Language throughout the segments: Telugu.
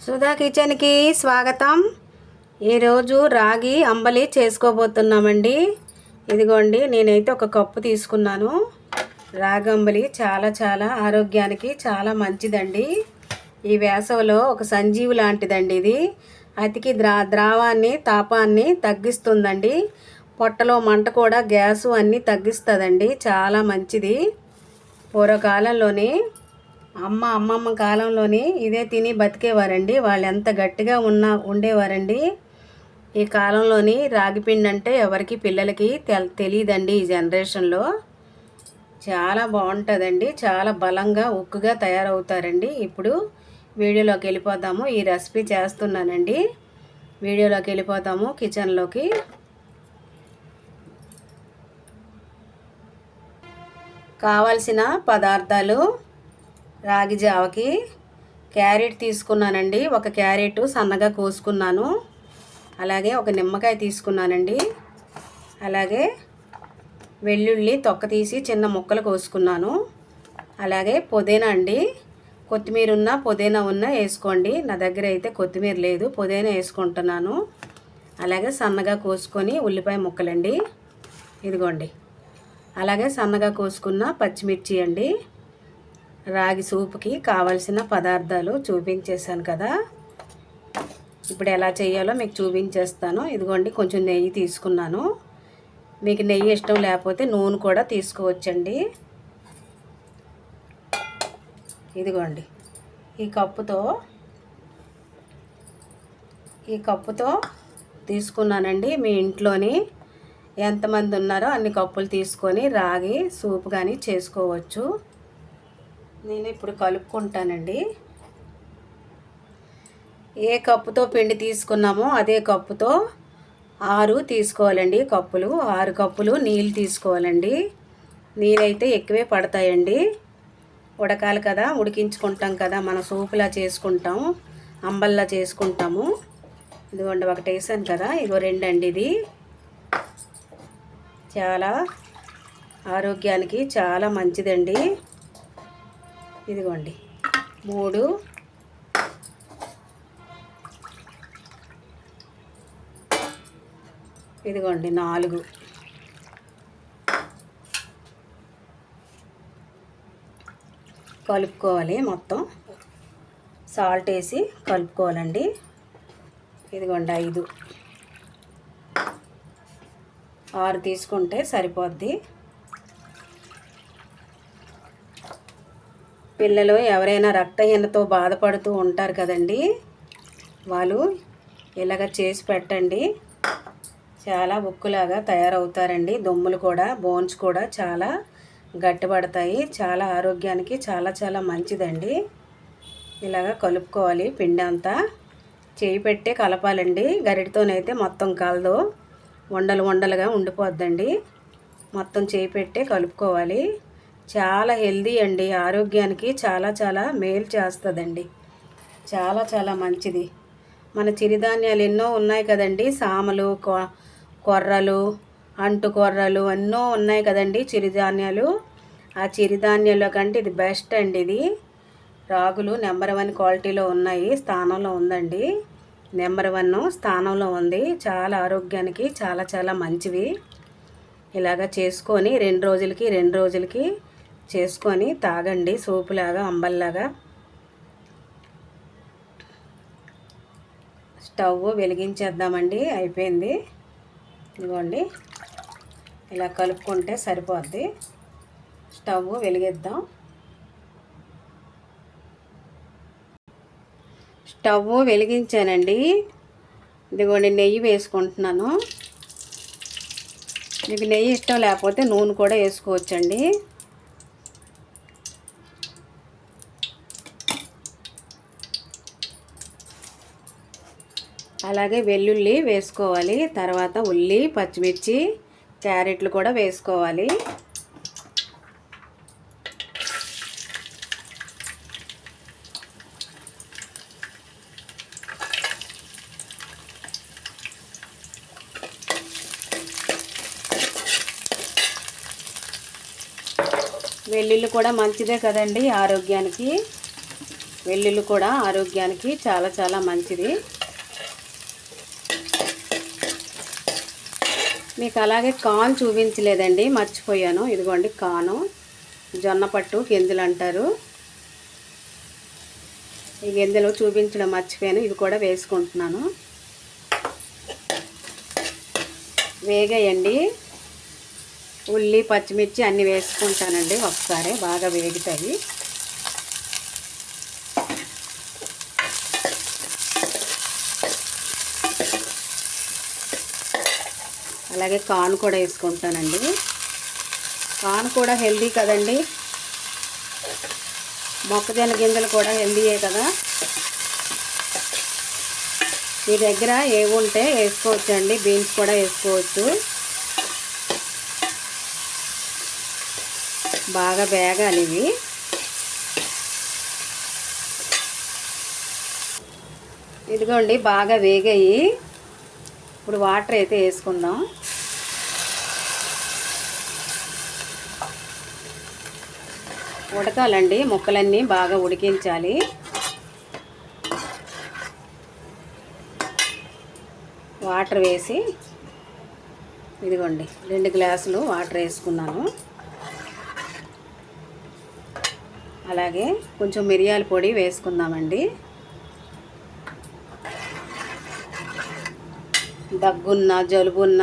సుధా కిచెన్కి స్వాగతం. ఈరోజు రాగి అంబలి చేసుకోబోతున్నామండి. ఇదిగోండి, నేనైతే ఒక కప్పు తీసుకున్నాను. రాగి అంబలి చాలా చాలా ఆరోగ్యానికి చాలా మంచిదండి. ఈ వేసవిలో ఒక సంజీవి లాంటిదండి. ఇది అతికి ద్రావాన్ని తాపాన్ని తగ్గిస్తుందండి. పొట్టలో మంట కూడా గ్యాసు అన్నీ తగ్గిస్తుందండి. చాలా మంచిది. పూర్వకాలంలోని అమ్మమ్మ కాలంలోని ఇదే తిని బతికేవారండి. వాళ్ళు ఎంత గట్టిగా ఉండేవారండి. ఈ కాలంలోని రాగిపిండి అంటే ఎవరికి పిల్లలకి తెలియదండి. ఈ జనరేషన్లో చాలా బాగుంటుందండి. చాలా బలంగా ఉక్కుగా తయారవుతారండి. ఇప్పుడు వీడియోలోకి వెళ్ళిపోదాము. ఈ రెసిపీ చేస్తున్నానండి. వీడియోలోకి వెళ్ళిపోతాము. కిచెన్లోకి కావాల్సిన పదార్థాలు: రాగి జావకి క్యారెట్ తీసుకున్నానండి. ఒక క్యారెట్ సన్నగా కోసుకున్నాను. అలాగే ఒక నిమ్మకాయ తీసుకున్నానండి. అలాగే వెల్లుల్లి తొక్క తీసి చిన్న ముక్కలు కోసుకున్నాను. అలాగే పుదీనా అండి. కొత్తిమీర ఉన్నా పుదీనా ఉన్నా వేసుకోండి. నా దగ్గర అయితే కొత్తిమీర లేదు, పుదీనా వేసుకుంటున్నాను. అలాగే సన్నగా కోసుకొని ఉల్లిపాయ ముక్కలండి, ఇదిగోండి. అలాగే సన్నగా కోసుకున్న పచ్చిమిర్చి అండి. రాగి సూప్కి కావాల్సిన పదార్థాలు చూపించేశాను కదా. ఇప్పుడు ఎలా చేయాలో మీకు చూపించేస్తాను. ఇదిగోండి, కొంచెం నెయ్యి తీసుకున్నాను. మీకు నెయ్యి ఇష్టం లేకపోతే నూనె కూడా తీసుకోవచ్చండి. ఇదిగోండి, ఈ కప్పుతో తీసుకున్నానండి. మీ ఇంట్లోని ఎంతమంది ఉన్నారో అన్ని కప్పులు తీసుకొని రాగి సూప్ కానీ చేసుకోవచ్చు. నేను ఇప్పుడు కలుపుకుంటానండి. ఏ కప్పుతో పిండి తీసుకున్నామో అదే కప్పుతో 6 తీసుకోవాలండి కప్పులు. 6 కప్పులు నీళ్ళు తీసుకోవాలండి. నీళ్ళైతే ఎక్కువే పడతాయండి. ఉడకాలి కదా, ఉడికించుకుంటాం కదా, మనం సూపులా చేసుకుంటాం, అంబల్లా చేసుకుంటాము. ఇదిగోండి, ఒకటి వేసాను కదా, ఇదిగో 2 అండి. ఇది చాలా ఆరోగ్యానికి చాలా మంచిదండి. ఇదిగోండి 3, ఇదిగోండి 4. కలుపుకోవాలి. మొత్తం సాల్ట్ వేసి కలుపుకోవాలండి. ఇదిగోండి 5, 6 తీసుకుంటే సరిపోద్ది. పిల్లలు ఎవరైనా రక్తహీనతో బాధపడుతూ ఉంటారు కదండి, వాళ్ళు ఇలాగ చేసి పెట్టండి. చాలా ఉక్కులాగా తయారవుతారండి. దొమ్ములు కూడా, బోన్స్ కూడా చాలా గట్టిపడతాయి. చాలా ఆరోగ్యానికి చాలా చాలా మంచిదండి. ఇలాగ కలుపుకోవాలి. పిండి అంతా చేయి పెట్టే కలపాలండి. గరిటతోనైతే మొత్తం కలదు, ఉండలు ఉండలుగా ఉండిపోద్దండి. మొత్తం చేయి పెట్టే కలుపుకోవాలి. చాలా హెల్దీ అండి. ఆరోగ్యానికి చాలా చాలా మేలు చేస్తుందండి. చాలా చాలా మంచిది. మన చిరుధాన్యాలు ఎన్నో ఉన్నాయి కదండి. సామలు, కొర్రలు, అంటు కొర్రలు ఎన్నో ఉన్నాయి కదండి చిరుధాన్యాలు. ఆ చిరుధాన్యాల కంటే ఇది బెస్ట్ అండి. ఇది రాగులు నెంబర్ 1 క్వాలిటీలో ఉన్నాయి, స్థానంలో ఉందండి. నెంబర్ 1 స్థానంలో ఉంది. చాలా ఆరోగ్యానికి చాలా చాలా మంచివి. ఇలాగ చేసుకొని 2 రోజులకి చేసుకొని తాగండి. సూపులాగా, అంబల్లాగా. స్టవ్ వెలిగించేద్దామండి. అయిపోయింది. ఇదిగోండి, ఇలా కలుపుకుంటే సరిపోద్ది. స్టవ్ వెలిగిద్దాం. స్టవ్ వెలిగించానండి. ఇదిగోండి, నెయ్యి వేసుకుంటున్నాను. మీకు నెయ్యి ఇష్టం లేకపోతే నూనె కూడా వేసుకోవచ్చండి. అలాగే వెల్లుల్లి వేసుకోవాలి. తర్వాత ఉల్లి, పచ్చిమిర్చి, క్యారెట్లు కూడా వేసుకోవాలి. వెల్లుల్లి కూడా మంచిదే కదండి ఆరోగ్యానికి. వెల్లుల్లి కూడా ఆరోగ్యానికి చాలా చాలా మంచిది. మీకు అలాగే కాన్ చూపించలేదండి, మర్చిపోయాను. ఇదిగోండి కాను, జొన్న పట్టు గింజలు అంటారు. ఈ గింజలు చూపించడం మర్చిపోయాను, ఇవి కూడా వేసుకుంటున్నాను. వేగేయండి. ఉల్లి పచ్చిమిర్చి అన్నీ వేసుకుంటానండి ఒకసారి, బాగా వేగుతాయి. అలాగే కార్న్ కూడా వేసుకుంటానండి. కార్న్ కూడా హెల్దీ కదండి, మొక్కజొన్న గింజలు కూడా హెల్దీయే కదా. మీ దగ్గర ఏవి ఉంటే వేసుకోవచ్చండి. బీన్స్ కూడా వేసుకోవచ్చు. బాగా వేగాలి ఇవి. ఇదిగోండి బాగా వేగాయి. ఇప్పుడు వాటర్ అయితే వేసుకుందాం. ఉడకాలండి, ముక్కలన్నీ బాగా ఉడికించాలి. వాటర్ వేసి ఇదిగోండి 2 గ్లాసులు వాటర్ వేసుకున్నాను. అలాగే కొంచెం మిరియాల పొడి వేసుకుందామండి. దగ్గున్న జలుబున్న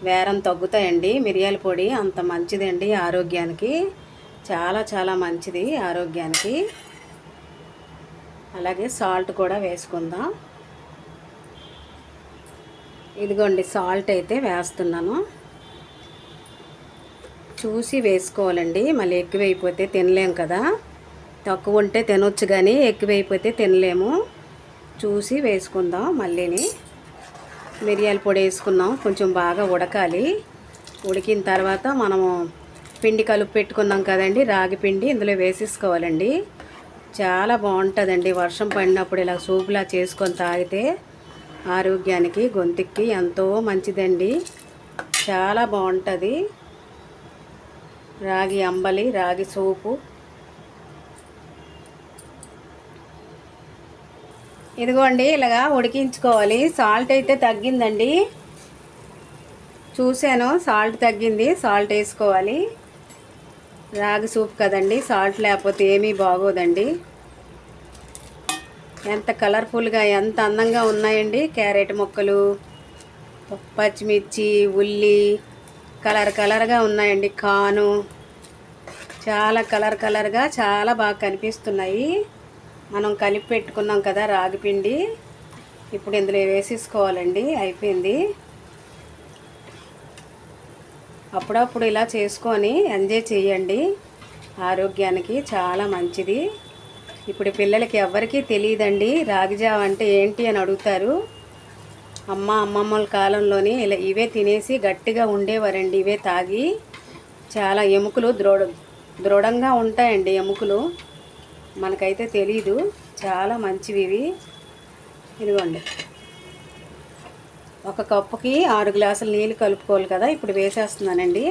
వేరం తగ్గుతాయండి. మిరియాల పొడి అంత మంచిదండి ఆరోగ్యానికి, చాలా చాలా మంచిది ఆరోగ్యానికి. అలాగే సాల్ట్ కూడా వేసుకుందాం. ఇదిగోండి సాల్ట్ అయితే వేస్తున్నాను. చూసి వేసుకోవాలండి, మళ్ళీ ఎక్కువైపోతే తినలేం కదా. తక్కువ ఉంటే తినొచ్చు కానీ ఎక్కువైపోతే తినలేము. చూసి వేసుకుందాం. మళ్ళీని మిరియాల పొడి వేసుకున్నాం. కొంచెం బాగా ఉడకాలి. ఉడికిన తర్వాత మనము పిండి కలుపు పెట్టుకున్నాం కదండి, రాగి పిండి ఇందులో వేసేసుకోవాలండి. చాలా బాగుంటుందండి. వర్షం పడినప్పుడు ఇలా సూపులా చేసుకొని తాగితే ఆరోగ్యానికి, గొంతుకి ఎంతో మంచిదండి. చాలా బాగుంటుంది. రాగి అంబలి, రాగి సూపు. ఇదిగోండి ఇలాగా ఉడికించుకోవాలి. సాల్ట్ అయితే తగ్గిందండి, చూశాను సాల్ట్ తగ్గింది. సాల్ట్ వేసుకోవాలి. రాగి సూప్ కదండి, సాల్ట్ లేకపోతే ఏమీ బాగోదండి. ఎంత కలర్ఫుల్గా ఎంత అందంగా ఉన్నాయండి. క్యారెట్ ముక్కలు, పచ్చిమిర్చి, ఉల్లి కలర్గా ఉన్నాయండి. కాను చాలా కలర్గా చాలా బాగా కనిపిస్తున్నాయి. మనం కలిపి పెట్టుకున్నాం కదా రాగి పిండి, ఇప్పుడు ఇందులో వేసేసుకోవాలండి. అయిపోయింది. అప్పుడప్పుడు ఇలా చేసుకొని ఎంజాయ్ చేయండి, ఆరోగ్యానికి చాలా మంచిది. ఇప్పుడు పిల్లలకి ఎవరికీ తెలియదండి రాగి జావ అంటే ఏంటి అని అడుగుతారు. అమ్మమ్మల కాలంలోనే ఇలా ఇవే తినేసి గట్టిగా ఉండేవారండి. ఇవే తాగి చాలా ఎముకలు దృఢంగా ఉంటాయండి. ఎముకలు మనకైతే తెలీదు, చాలా మంచివి ఇవి. ఇదిగోండి, 1 కప్పుకి 6 గ్లాసులు నీళ్ళు కలుపుకోవాలి కదా. ఇప్పుడు వేసేస్తున్నానండి.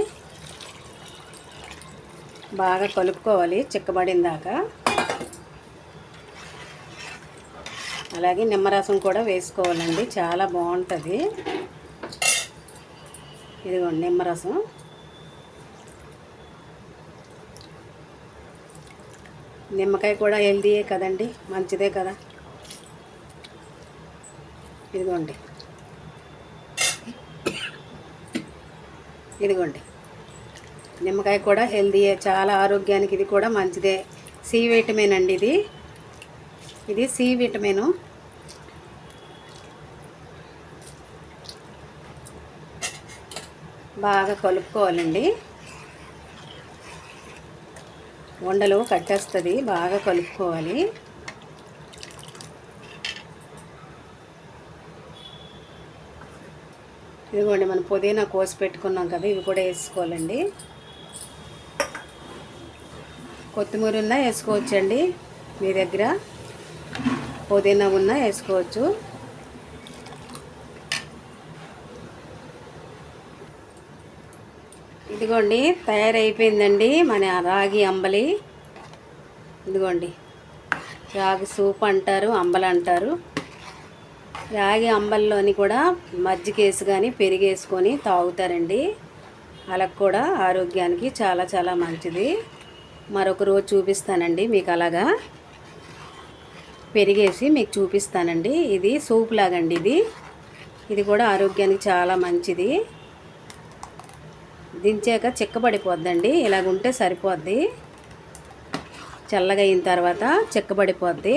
బాగా కలుపుకోవాలి చిక్కబడిన దాకా. అలాగే నిమ్మరసం కూడా వేసుకోవాలండి, చాలా బాగుంటుంది. ఇదిగోండి నిమ్మరసం. నిమ్మకాయ కూడా హెల్దీయే కదండి, మంచిదే కదా. ఇదిగోండి నిమ్మకాయ కూడా హెల్దీయే, చాలా ఆరోగ్యానికి ఇది కూడా మంచిదే. సి విటమిన్ అండి ఇది సి విటమిన్. బాగా కలుపుకోవాలండి, ఉండలు కట్టేస్తుంది. బాగా కలుపుకోవాలి. ఇదిగోండి మనం పుదీనా కోసి పెట్టుకున్నాం కదా, ఇవి కూడా వేసుకోవాలండి. కొత్తిమీర ఉన్నా వేసుకోవచ్చండి, మీ దగ్గర పుదీనా ఉన్నా వేసుకోవచ్చు. ఇదిగోండి తయారైపోయిందండి మన రాగి అంబలి. ఇదిగోండి రాగి సూప్ అంటారు, అంబలి అంటారు. రాగి అంబలిలోని కూడా మజ్జిగేసి కానీ పెరిగేసుకొని తాగుతారండి. అలా కూడా ఆరోగ్యానికి చాలా చాలా మంచిది. మరొక రోజు చూపిస్తానండి మీకు. అలాగా పెరిగేసి మీకు చూపిస్తానండి. ఇది సూప్ లాగండి. ఇది కూడా ఆరోగ్యానికి చాలా మంచిది. దించాక చిక్కబడిపోద్దండి. ఇలాగుంటే సరిపోద్ది. చల్లగా అయిన తర్వాత చిక్కబడిపోద్ది.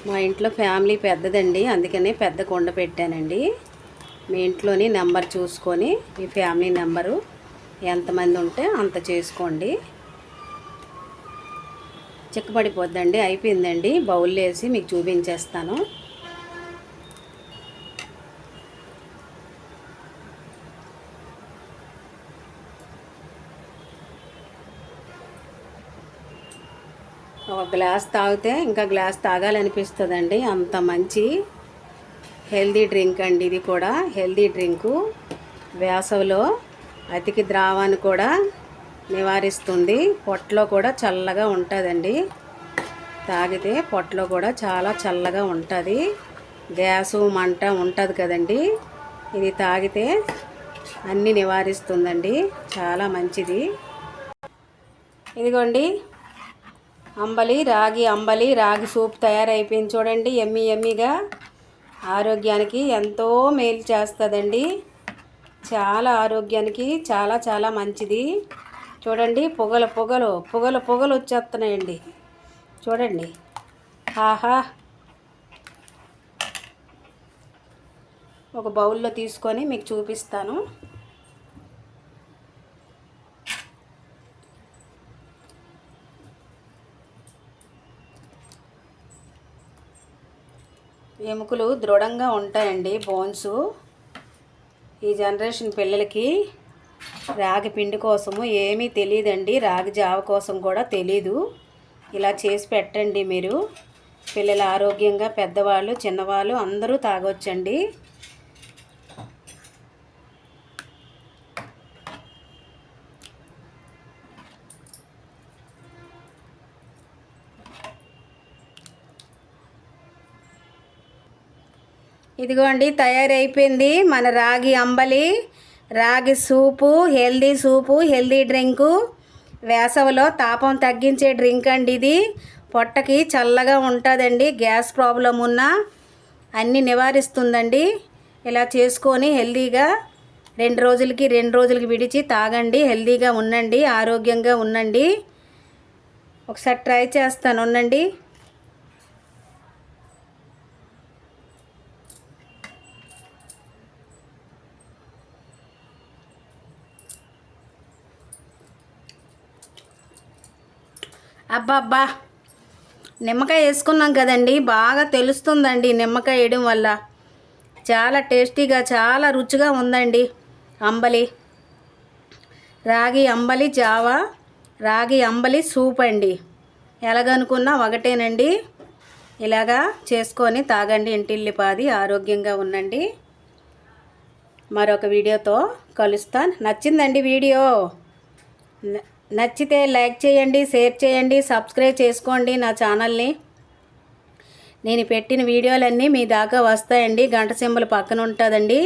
మా ఇంట్లో ఫ్యామిలీ పెద్దదండి, అందుకనే పెద్ద కుండ పెట్టానండి. మీ ఇంట్లోని నెంబర్ చూసుకొని మీ ఫ్యామిలీ నెంబరు ఎంతమంది ఉంటే అంత చేసుకోండి. చిక్కబడిపోద్దండి. అయిపోయిందండి. బౌల్లో వేసి మీకు చూపించేస్తాను. ఒక గ్లాస్ తాగితే ఇంకా గ్లాస్ తాగాలనిపిస్తుందండి. అంత మంచి హెల్దీ డ్రింక్ అండి. ఇది కూడా హెల్దీ డ్రింకు. వేసవిలో అతికి ద్రావాన్ని కూడా నివారిస్తుంది. పొట్టలో కూడా చల్లగా ఉంటుందండి. తాగితే పొట్టలో కూడా చాలా చల్లగా ఉంటుంది. గ్యాసు మంట ఉంటుంది కదండి. ఇది తాగితే అన్నీ నివారిస్తుందండి. చాలా మంచిది. ఇదిగోండి అంబలి, రాగి సూప్ తయారైపోయింది చూడండి. ఎమ్మీగా ఆరోగ్యానికి ఎంతో మేలు చేస్తుందండి. చాలా ఆరోగ్యానికి చాలా చాలా మంచిది. చూడండి పొగలు వచ్చేస్తున్నాయండి. చూడండి. ఆహా. ఒక బౌల్లో తీసుకొని మీకు చూపిస్తాను. ఎముకలు దృఢంగా ఉంటాయండి. బోన్స్. ఈ జనరేషన్ పిల్లలకి రాగి పిండి కోసము ఏమీ తెలియదండి. రాగి జావ కోసం కూడా తెలీదు. ఇలా చేసి పెట్టండి మీరు. పిల్లలు ఆరోగ్యంగా, పెద్దవాళ్ళు చిన్నవాళ్ళు అందరూ తాగొచ్చండి. ఇదిగోండి తయారైపోయింది మన రాగి అంబలి, రాగి సూపు, హెల్దీ డ్రింకు. వేసవిలో తాపం తగ్గించే డ్రింక్ అండి ఇది. పొట్టకి చల్లగా ఉంటుందండి. గ్యాస్ ప్రాబ్లం ఉన్నా అన్నీ నివారిస్తుందండి. ఇలా చేసుకొని హెల్దీగా 2 రోజులకి విడిచి తాగండి. హెల్దీగా ఉండండి, ఆరోగ్యంగా ఉండండి. ఒకసారి ట్రై చేస్తాను, ఉండండి. అబ్బా నిమ్మకాయ వేసుకున్నాం కదండి, బాగా తెలుస్తుందండి. నిమ్మకాయ వేయడం వల్ల చాలా టేస్టీగా, చాలా రుచిగా ఉందండి అంబలి. రాగి అంబలి జావా, రాగి అంబలి సూప్ అండి. ఎలాగనుకున్నా ఒకటేనండి. ఇలాగా చేసుకొని తాగండి. ఇంటిల్లిపాది ఆరోగ్యంగా ఉండండి. మరొక వీడియోతో కలుస్తాను. నచ్చిందండి వీడియో? నచ్చితే లైక్ చేయండి, షేర్ చేయండి, సబ్స్క్రైబ్ చేసుకోండి నా ఛానల్ని. నేను పెట్టిన వీడియోలన్నీ మీ దాకా వస్తాయండి. గంట సింబల్ పక్కన ఉంటుందండి,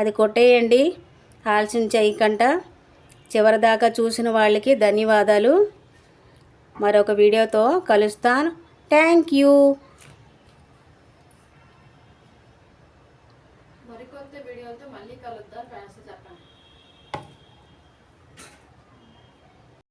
అది కొట్టేయండి. ఆలస్యం చేయకుండా చివరిదాకా చూసిన వాళ్ళకి ధన్యవాదాలు. మరొక వీడియోతో కలుస్తాను. Thank you. మరికొత్త వీడియోతో మళ్ళీ కలుద్దాం. ఫ్రెండ్స్ చెప్పండి.